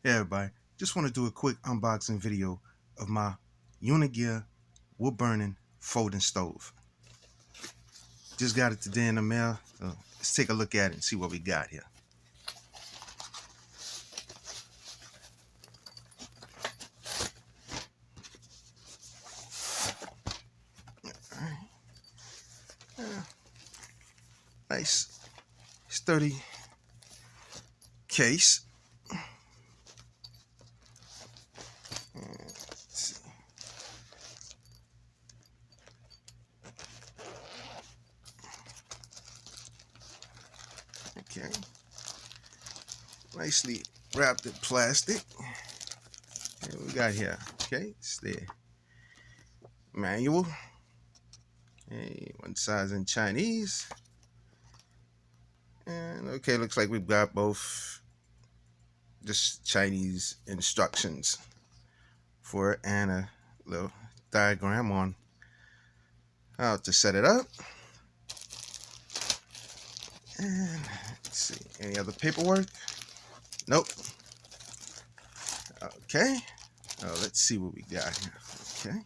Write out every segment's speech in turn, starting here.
Hey everybody, just want to do a quick unboxing video of my Unigear wood burning folding stove. Just got it today in the mail, so let's take a look at it and see what we got here. Nice sturdy case. Let's see. Okay, nicely wrapped in plastic. And we got here, okay, it's the manual. Hey, one size in Chinese. And okay, looks like we've got both just Chinese instructions for it and a little diagram on how to set it up. And let's see, any other paperwork? Nope. Okay. Let's see what we got here. Okay.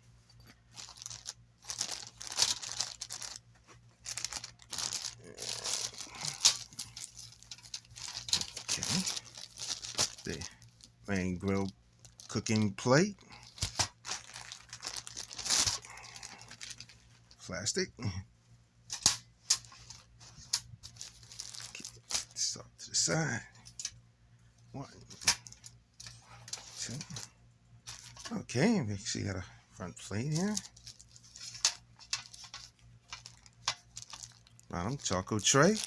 Okay. The main grill cooking plate. Plastic. This off to the side. 1, 2. Okay, make sure you got a front plate here. Bottom charcoal tray.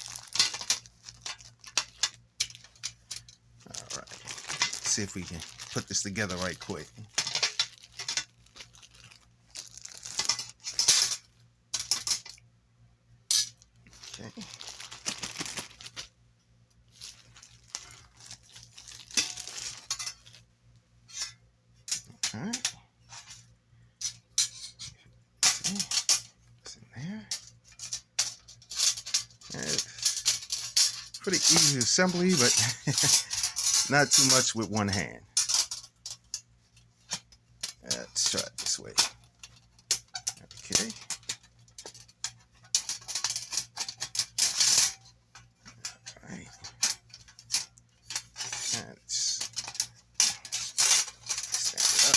All right, let's see if we can put this together right quick. Okay. All right. See, it's in there. It's pretty easy assembly, but not too much with one hand. Let's try it this way. Okay. All right. Let's stand it up.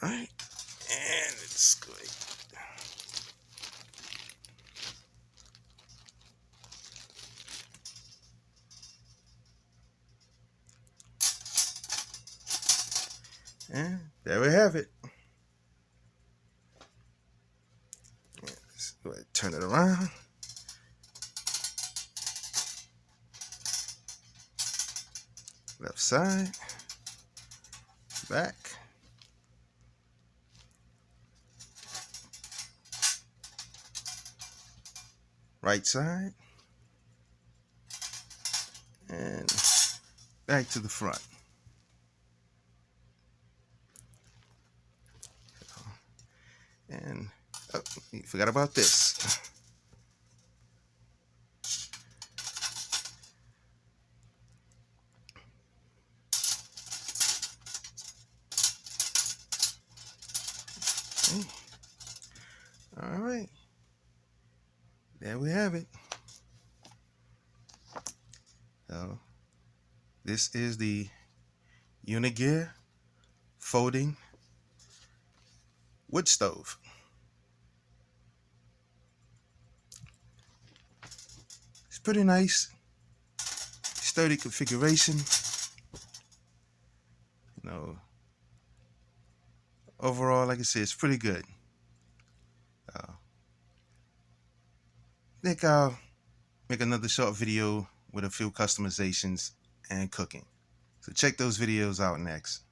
All right. And it's good. And there we have it. Let's go ahead and turn it around. Left side, back. Right side. And back to the front. And oh, you forgot about this. Okay. All right, there we have it. So this is the Unigear folding wood stove. It's pretty nice, sturdy configuration. You know, overall, like I said, it's pretty good. I think I'll make another short video with a few customizations and cooking. So check those videos out next.